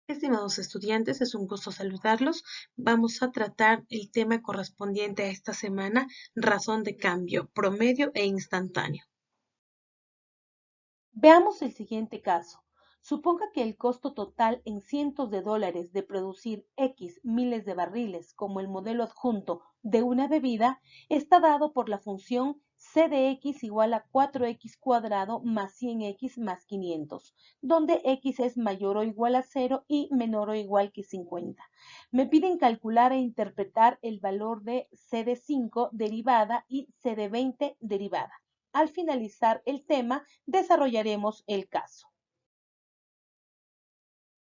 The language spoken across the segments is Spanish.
Estimados estudiantes, es un gusto saludarlos. Vamos a tratar el tema correspondiente a esta semana, razón de cambio, promedio e instantáneo. Veamos el siguiente caso. Suponga que el costo total en cientos de dólares de producir X miles de barriles como el modelo adjunto de una bebida está dado por la función c de x igual a 4x cuadrado más 100x más 500, donde x es mayor o igual a 0 y menor o igual que 50. Me piden calcular e interpretar el valor de c de 5 derivada y c de 20 derivada. Al finalizar el tema, desarrollaremos el caso.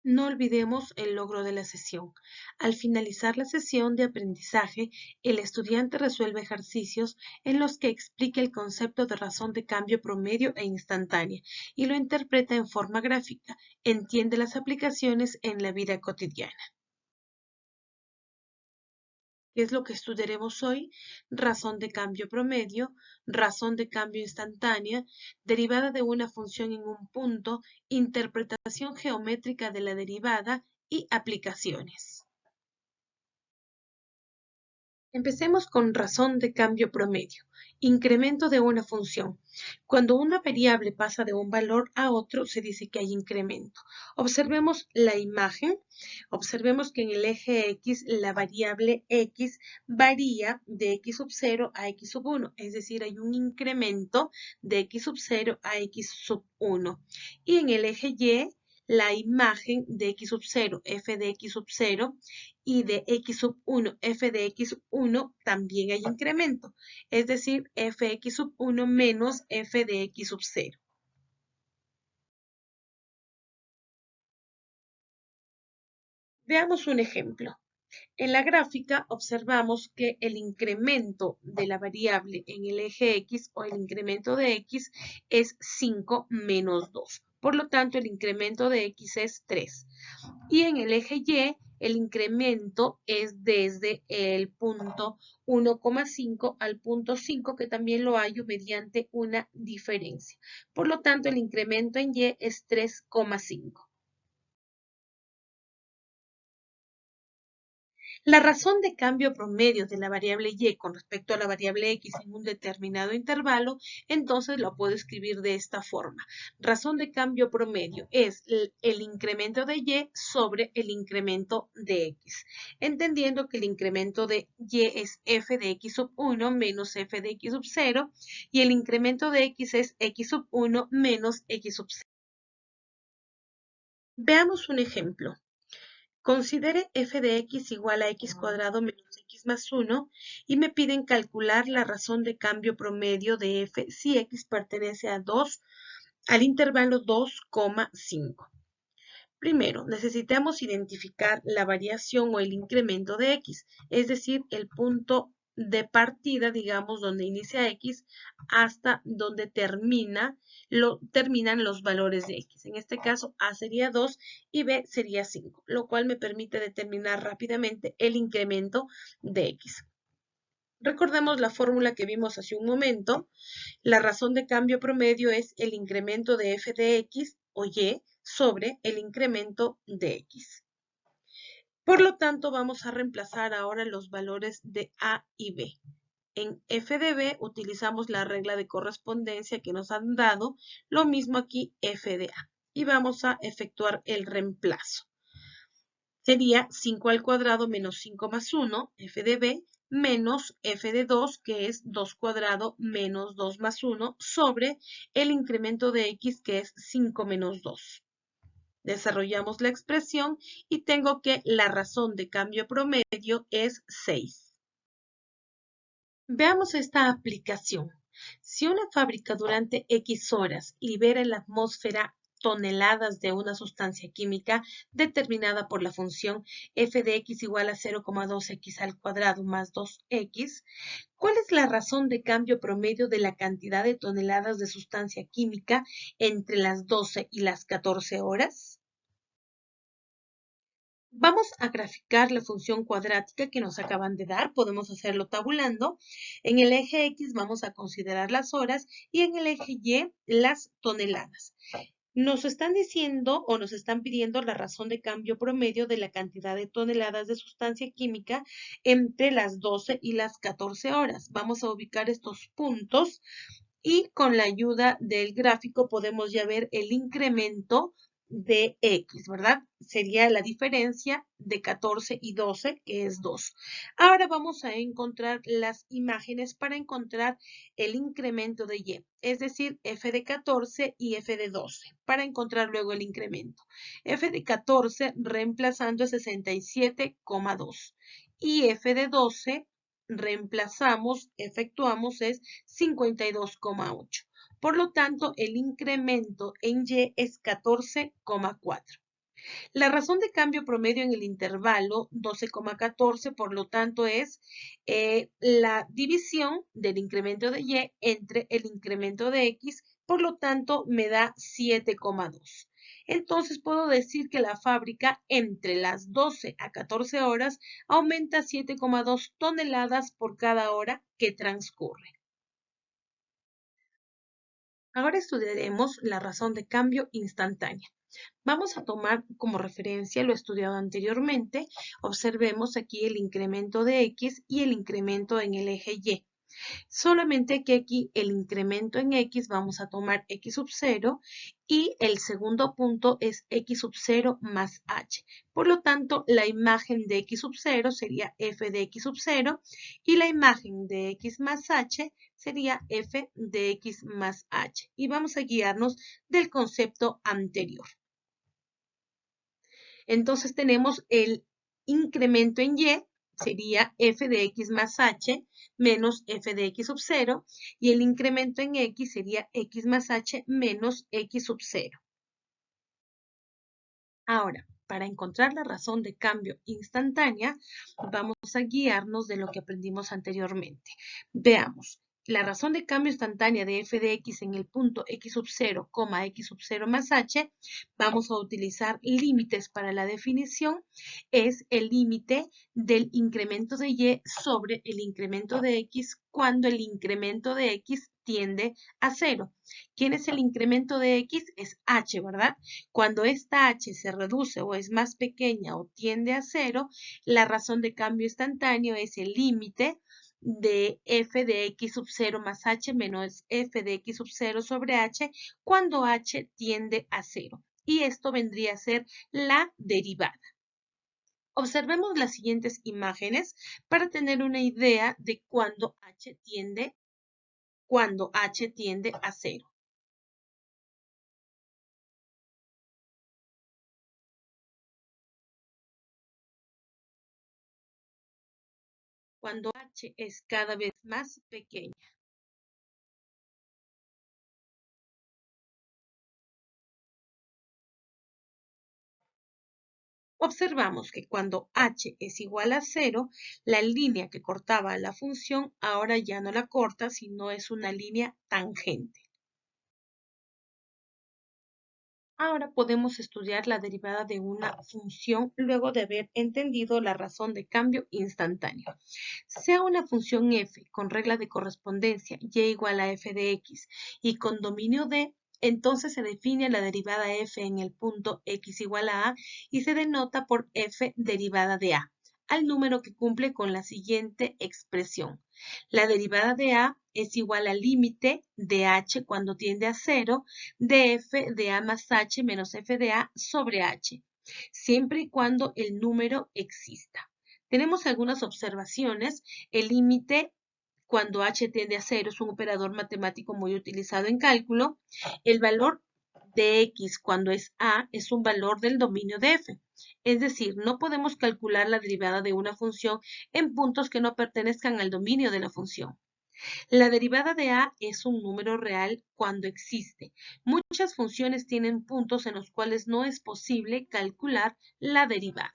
No olvidemos el logro de la sesión. Al finalizar la sesión de aprendizaje, el estudiante resuelve ejercicios en los que explica el concepto de razón de cambio promedio e instantánea y lo interpreta en forma gráfica. Entiende las aplicaciones en la vida cotidiana. ¿Qué es lo que estudiaremos hoy? Razón de cambio promedio, razón de cambio instantánea, derivada de una función en un punto, interpretación geométrica de la derivada y aplicaciones. Empecemos con razón de cambio promedio. Incremento de una función. Cuando una variable pasa de un valor a otro, se dice que hay incremento. Observemos la imagen. Observemos que en el eje X, la variable X varía de X sub 0 a X sub 1. Es decir, hay un incremento de X sub 0 a X sub 1. Y en el eje Y, la imagen de X sub 0, f de X sub 0, y de X sub 1, f de X sub 1, también hay incremento, es decir, fx sub 1 menos f de X sub 0. Veamos un ejemplo. En la gráfica observamos que el incremento de la variable en el eje X o el incremento de X es 5 menos 2. Por lo tanto, el incremento de X es 3. Y en el eje Y, el incremento es desde el punto 1,5 al punto 5, que también lo hallo mediante una diferencia. Por lo tanto, el incremento en Y es 3,5. La razón de cambio promedio de la variable y con respecto a la variable x en un determinado intervalo, entonces lo puedo escribir de esta forma. Razón de cambio promedio es el incremento de y sobre el incremento de x, entendiendo que el incremento de y es f de x sub 1 menos f de x sub 0 y el incremento de x es x sub 1 menos x sub 0. Veamos un ejemplo. Considere f de x igual a x cuadrado menos x más 1 y me piden calcular la razón de cambio promedio de f si x pertenece a 2 al intervalo 2,5. Primero, necesitamos identificar la variación o el incremento de x, es decir, el punto de partida, digamos, donde inicia x hasta donde terminan los valores de x. En este caso, A sería 2 y B sería 5, lo cual me permite determinar rápidamente el incremento de x. Recordemos la fórmula que vimos hace un momento. La razón de cambio promedio es el incremento de f de x o y sobre el incremento de x. Por lo tanto, vamos a reemplazar ahora los valores de A y B. En f de B utilizamos la regla de correspondencia que nos han dado, lo mismo aquí f de A. Y vamos a efectuar el reemplazo. Sería 5 al cuadrado menos 5 más 1, f de B, menos f de 2, que es 2 cuadrado menos 2 más 1, sobre el incremento de x, que es 5 menos 2. Desarrollamos la expresión y tengo que la razón de cambio promedio es 6. Veamos esta aplicación. Si una fábrica durante X horas libera en la atmósfera toneladas de una sustancia química determinada por la función f de x igual a 0,2x al cuadrado más 2x, ¿cuál es la razón de cambio promedio de la cantidad de toneladas de sustancia química entre las 12 y las 14 horas? Vamos a graficar la función cuadrática que nos acaban de dar. Podemos hacerlo tabulando. En el eje X vamos a considerar las horas y en el eje Y las toneladas. Nos están diciendo o nos están pidiendo la razón de cambio promedio de la cantidad de toneladas de sustancia química entre las 12 y las 14 horas. Vamos a ubicar estos puntos y con la ayuda del gráfico podemos ya ver el incremento de X, ¿verdad? Sería la diferencia de 14 y 12, que es 2. Ahora vamos a encontrar las imágenes para encontrar el incremento de Y, es decir, F de 14 y F de 12, para encontrar luego el incremento. F de 14 reemplazando 67,2 y F de 12 efectuamos es 52,8. Por lo tanto, el incremento en Y es 14,4. La razón de cambio promedio en el intervalo 12,14, por lo tanto, es la división del incremento de Y entre el incremento de X, por lo tanto, me da 7,2. Entonces, puedo decir que la fábrica entre las 12 a 14 horas aumenta 7,2 toneladas por cada hora que transcurre. Ahora estudiaremos la razón de cambio instantánea. Vamos a tomar como referencia lo estudiado anteriormente. Observemos aquí el incremento de X y el incremento en el eje Y. Solamente que aquí el incremento en X vamos a tomar X sub 0 y el segundo punto es X sub 0 más H. Por lo tanto, la imagen de X sub 0 sería F de X sub 0 y la imagen de X más H sería F de X más H. Y vamos a guiarnos del concepto anterior. Entonces tenemos el incremento en Y, sería F de X más H menos F de X sub 0, y el incremento en X sería X más H menos X sub 0. Ahora, para encontrar la razón de cambio instantánea, vamos a guiarnos de lo que aprendimos anteriormente. Veamos. La razón de cambio instantánea de f de x en el punto x sub 0, x sub 0 más h, vamos a utilizar límites para la definición, es el límite del incremento de y sobre el incremento de x cuando el incremento de x tiende a 0. ¿Quién es el incremento de x? Es h, ¿verdad? Cuando esta h se reduce o es más pequeña o tiende a 0, la razón de cambio instantáneo es el límite de f de x sub 0 más h menos f de x sub 0 sobre h cuando h tiende a 0. Y esto vendría a ser la derivada. Observemos las siguientes imágenes para tener una idea de cuando h tiende a 0. Cuando h es cada vez más pequeña. Observamos que cuando h es igual a 0, la línea que cortaba la función ahora ya no la corta, sino es una línea tangente. Ahora podemos estudiar la derivada de una función luego de haber entendido la razón de cambio instantáneo. Sea una función f con regla de correspondencia y igual a f de x y con dominio d, entonces se define la derivada f en el punto x igual a y se denota por f derivada de a, al número que cumple con la siguiente expresión. La derivada de a es igual al límite de h cuando tiende a 0 de f de a más h menos f de a sobre h, siempre y cuando el número exista. Tenemos algunas observaciones. El límite cuando h tiende a 0 es un operador matemático muy utilizado en cálculo. El valor de x cuando es a es un valor del dominio de f. Es decir, no podemos calcular la derivada de una función en puntos que no pertenezcan al dominio de la función. La derivada de a es un número real cuando existe. Muchas funciones tienen puntos en los cuales no es posible calcular la derivada.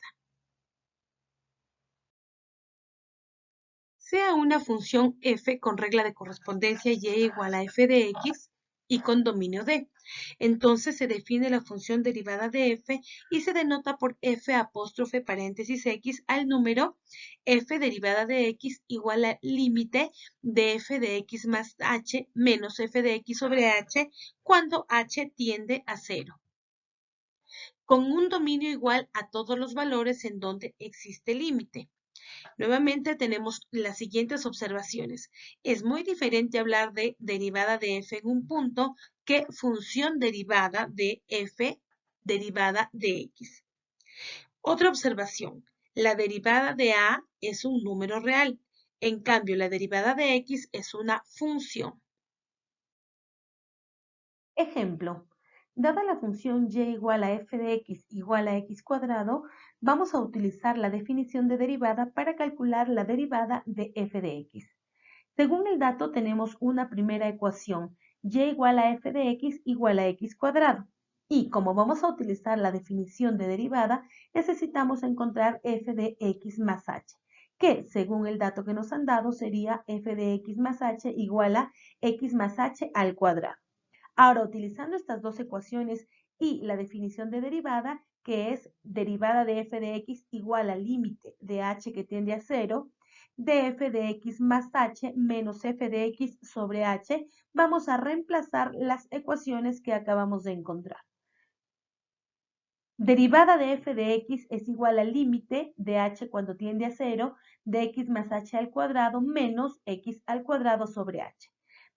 Sea una función f con regla de correspondencia y igual a f de x y con dominio D. Entonces se define la función derivada de f y se denota por f apóstrofe paréntesis x al número f derivada de x igual al límite de f de x más h menos f de x sobre h cuando h tiende a 0, con un dominio igual a todos los valores en donde existe límite. Nuevamente tenemos las siguientes observaciones. Es muy diferente hablar de derivada de f en un punto que función derivada de f derivada de x. Otra observación. La derivada de a es un número real. En cambio, la derivada de x es una función. Ejemplo, dada la función y igual a f de x igual a x cuadrado, vamos a utilizar la definición de derivada para calcular la derivada de f de x. Según el dato tenemos una primera ecuación, y igual a f de x igual a x cuadrado. Y como vamos a utilizar la definición de derivada, necesitamos encontrar f de x más h, que según el dato que nos han dado sería f de x más h igual a x más h al cuadrado. Ahora, utilizando estas dos ecuaciones y la definición de derivada, que es derivada de f de x igual al límite de h que tiende a 0, de f de x más h menos f de x sobre h, vamos a reemplazar las ecuaciones que acabamos de encontrar. Derivada de f de x es igual al límite de h cuando tiende a 0 de x más h al cuadrado menos x al cuadrado sobre h.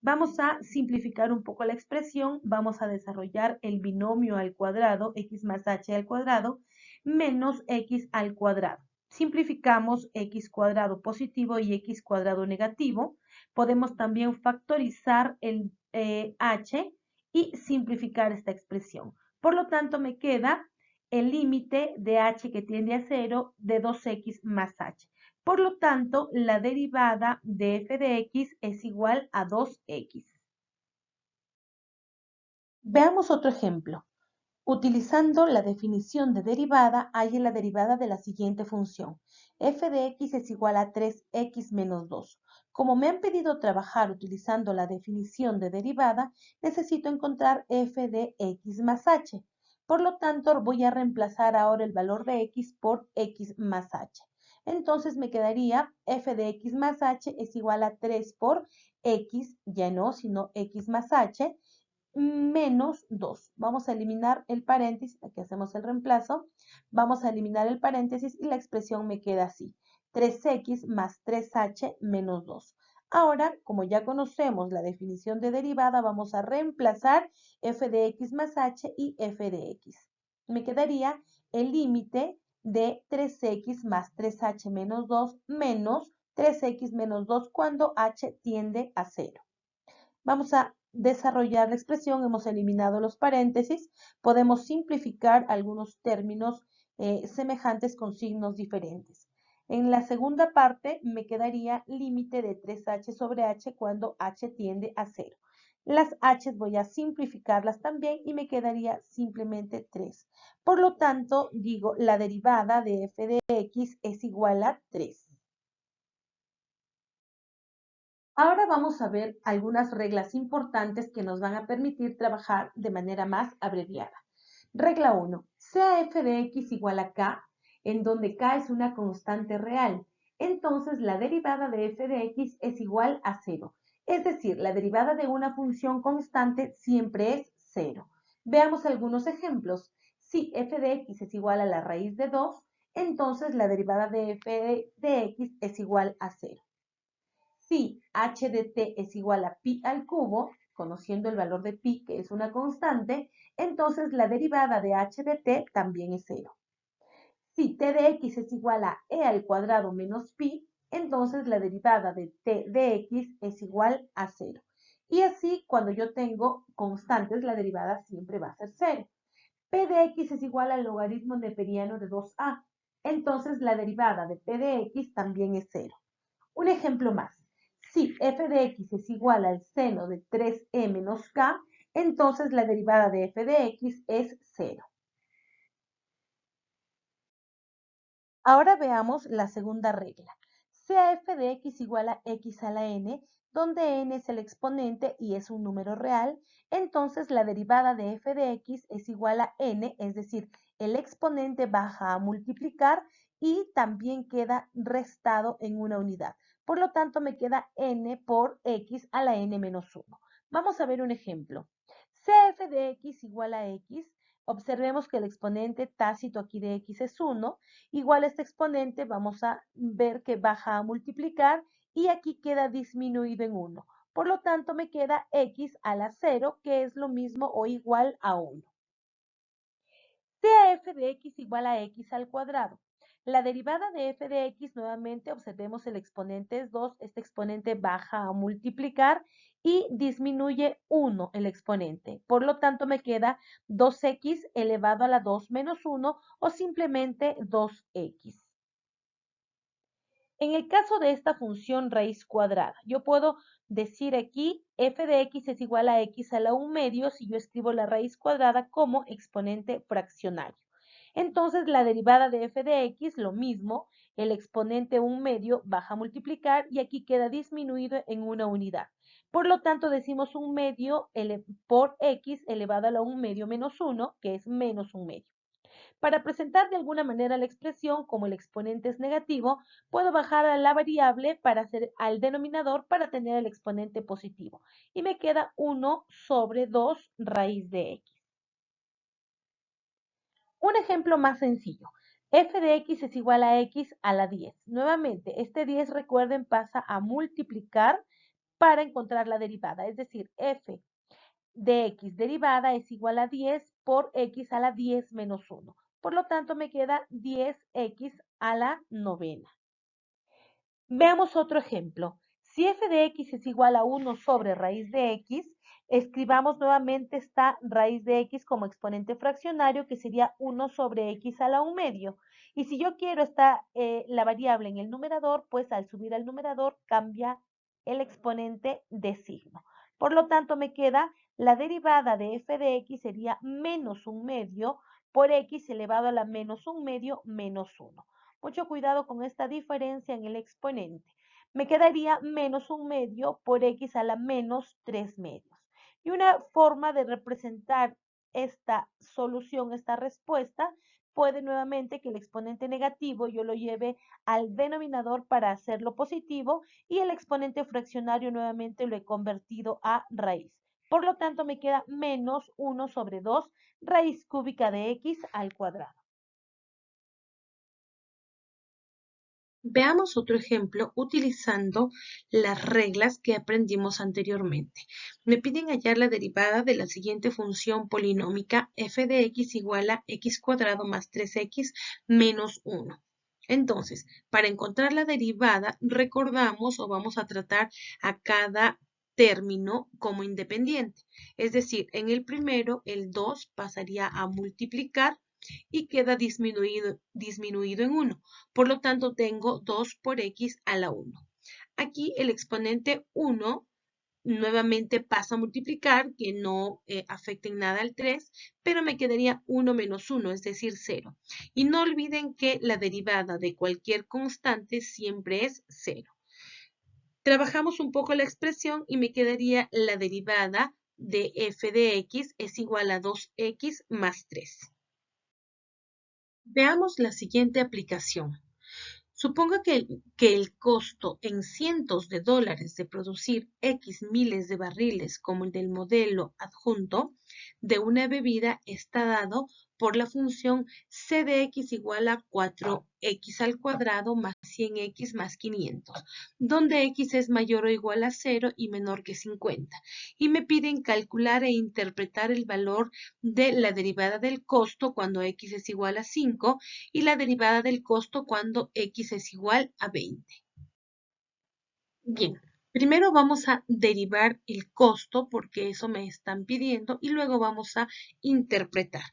Vamos a simplificar un poco la expresión, vamos a desarrollar el binomio al cuadrado, x más h al cuadrado, menos x al cuadrado. Simplificamos x cuadrado positivo y x cuadrado negativo. Podemos también factorizar el h y simplificar esta expresión. Por lo tanto, me queda el límite de h que tiende a 0 de 2x más h. Por lo tanto, la derivada de f de x es igual a 2x. Veamos otro ejemplo. Utilizando la definición de derivada, hay la derivada de la siguiente función. F de x es igual a 3x menos 2. Como me han pedido trabajar utilizando la definición de derivada, necesito encontrar f de x más h. Por lo tanto, voy a reemplazar ahora el valor de x por x más h. Entonces me quedaría f de x más h es igual a 3 por x, ya no, sino x más h, menos 2. Vamos a eliminar el paréntesis, aquí hacemos el reemplazo. Vamos a eliminar el paréntesis y la expresión me queda así. 3x más 3h menos 2. Ahora, como ya conocemos la definición de derivada, vamos a reemplazar f de x más h y f de x. Me quedaría el límite de 3x más 3h menos 2 menos 3x menos 2 cuando h tiende a 0. Vamos a desarrollar la expresión, hemos eliminado los paréntesis, podemos simplificar algunos términos semejantes con signos diferentes. En la segunda parte me quedaría límite de 3h sobre h cuando h tiende a 0. Las h voy a simplificarlas también y me quedaría simplemente 3. Por lo tanto, digo, la derivada de f de x es igual a 3. Ahora vamos a ver algunas reglas importantes que nos van a permitir trabajar de manera más abreviada. Regla 1. Sea f de x igual a k, en donde k es una constante real. Entonces, la derivada de f de x es igual a 0. Es decir, la derivada de una función constante siempre es 0. Veamos algunos ejemplos. Si f de x es igual a la raíz de 2, entonces la derivada de f de x es igual a 0. Si h de t es igual a pi al cubo, conociendo el valor de pi, que es una constante, entonces la derivada de h de t también es 0. Si t de x es igual a e al cuadrado menos pi, entonces la derivada de t de x es igual a 0. Y así, cuando yo tengo constantes, la derivada siempre va a ser 0. P de x es igual al logaritmo neperiano de 2a. Entonces la derivada de p de x también es 0. Un ejemplo más. Si f de x es igual al seno de 3e menos k, entonces la derivada de f de x es 0. Ahora veamos la segunda regla. sea f de x igual a x a la n, donde n es el exponente y es un número real, entonces la derivada de f de x es igual a n, es decir, el exponente baja a multiplicar y también queda restado en una unidad. Por lo tanto, me queda n por x a la n menos 1. Vamos a ver un ejemplo. Sea f de x igual a x, observemos que el exponente tácito aquí de x es 1, igual a este exponente vamos a ver que baja a multiplicar y aquí queda disminuido en 1. Por lo tanto, me queda x a la 0, que es lo mismo o igual a 1. Sea f de x igual a x al cuadrado. La derivada de f de x, nuevamente observemos el exponente es 2, este exponente baja a multiplicar y disminuye 1 el exponente. Por lo tanto, me queda 2x elevado a la 2 menos 1 o simplemente 2x. En el caso de esta función raíz cuadrada, yo puedo decir aquí f de x es igual a x a la 1 medio si yo escribo la raíz cuadrada como exponente fraccionario. Entonces, la derivada de f de x, lo mismo, el exponente 1 medio baja a multiplicar y aquí queda disminuido en una unidad. Por lo tanto, decimos 1 medio por x elevado a la 1 medio menos 1, que es menos 1 medio. Para presentar de alguna manera la expresión, como el exponente es negativo, puedo bajar a la variable para hacer al denominador para tener el exponente positivo. Y me queda 1 sobre 2 raíz de x. Un ejemplo más sencillo. F de x es igual a x a la 10. Nuevamente, este 10, recuerden, pasa a multiplicar para encontrar la derivada. Es decir, f de x derivada es igual a 10 por x a la 10 menos 1. Por lo tanto, me queda 10x a la novena. Veamos otro ejemplo. Si f de x es igual a 1 sobre raíz de x, escribamos nuevamente esta raíz de x como exponente fraccionario, que sería 1 sobre x a la 1 medio. Y si yo quiero la variable en el numerador, pues al subir al numerador cambia el exponente de signo. Por lo tanto, me queda la derivada de f de x sería menos 1 medio por x elevado a la menos 1 medio menos 1. Mucho cuidado con esta diferencia en el exponente. Me quedaría menos 1 medio por x a la menos 3 medios. Y una forma de representar esta solución, esta respuesta, puede nuevamente que el exponente negativo yo lo lleve al denominador para hacerlo positivo y el exponente fraccionario nuevamente lo he convertido a raíz. Por lo tanto, me queda menos 1 sobre 2 raíz cúbica de x al cuadrado. Veamos otro ejemplo utilizando las reglas que aprendimos anteriormente. Me piden hallar la derivada de la siguiente función polinómica f de x igual a x cuadrado más 3x menos 1. Entonces, para encontrar la derivada, recordamos o vamos a tratar a cada término como independiente. Es decir, en el primero, el 2 pasaría a multiplicar y queda disminuido en 1. Por lo tanto, tengo 2 por x a la 1. Aquí el exponente 1 nuevamente pasa a multiplicar, que no afecta en nada al 3, pero me quedaría 1 menos 1, es decir, 0. Y no olviden que la derivada de cualquier constante siempre es 0. Trabajamos un poco la expresión y me quedaría la derivada de f de x es igual a 2x más 3. Veamos la siguiente aplicación. Suponga que el costo en cientos de dólares de producir X miles de barriles, como el del modelo adjunto, de una bebida está dado por la función c de x igual a 4x al cuadrado más 100x más 500, donde x es mayor o igual a 0 y menor que 50. Y me piden calcular e interpretar el valor de la derivada del costo cuando x es igual a 5 y la derivada del costo cuando x es igual a 20. Bien, primero vamos a derivar el costo porque eso me están pidiendo y luego vamos a interpretar.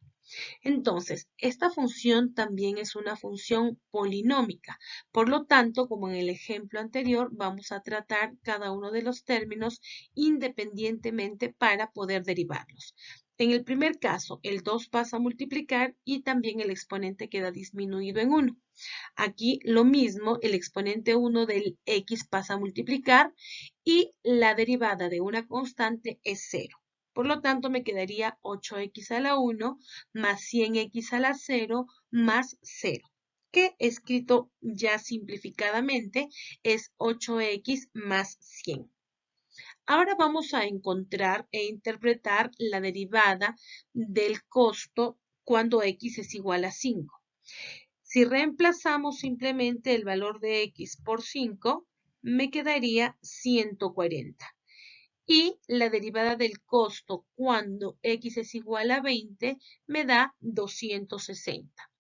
Entonces, esta función también es una función polinómica. Por lo tanto, como en el ejemplo anterior, vamos a tratar cada uno de los términos independientemente para poder derivarlos. En el primer caso, el 2 pasa a multiplicar y también el exponente queda disminuido en 1. Aquí lo mismo, el exponente 1 del x pasa a multiplicar y la derivada de una constante es 0. Por lo tanto, me quedaría 8x a la 1 más 100x a la 0 más 0, que escrito ya simplificadamente es 8x más 100. Ahora vamos a encontrar e interpretar la derivada del costo cuando x es igual a 5. Si reemplazamos simplemente el valor de x por 5, me quedaría 140. Y la derivada del costo cuando x es igual a 20 me da 260.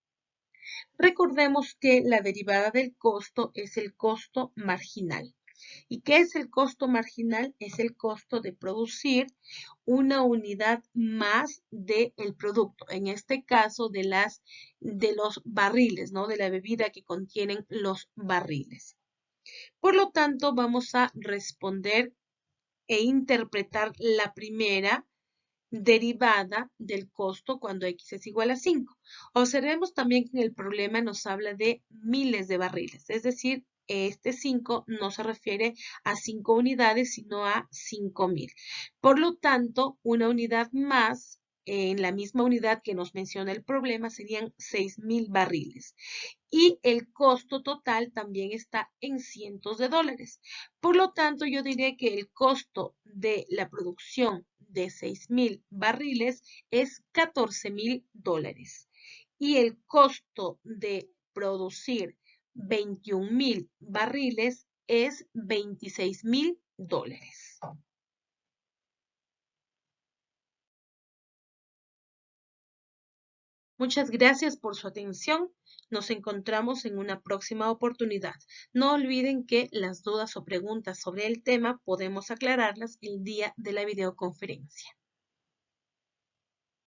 Recordemos que la derivada del costo es el costo marginal. ¿Y qué es el costo marginal? Es el costo de producir una unidad más del producto, en este caso de los barriles, ¿no? De la bebida que contienen los barriles. Por lo tanto, vamos a responder e interpretar la primera derivada del costo cuando x es igual a 5. Observemos también que en el problema nos habla de miles de barriles, es decir, este 5 no se refiere a 5 unidades, sino a 5.000. Por lo tanto, una unidad más en la misma unidad que nos menciona el problema serían 6.000 barriles. Y el costo total también está en cientos de dólares. Por lo tanto, yo diré que el costo de la producción de 6.000 barriles es 14.000 dólares. Y el costo de producir 21.000 barriles es 26.000 dólares. Muchas gracias por su atención. Nos encontramos en una próxima oportunidad. No olviden que las dudas o preguntas sobre el tema podemos aclararlas el día de la videoconferencia.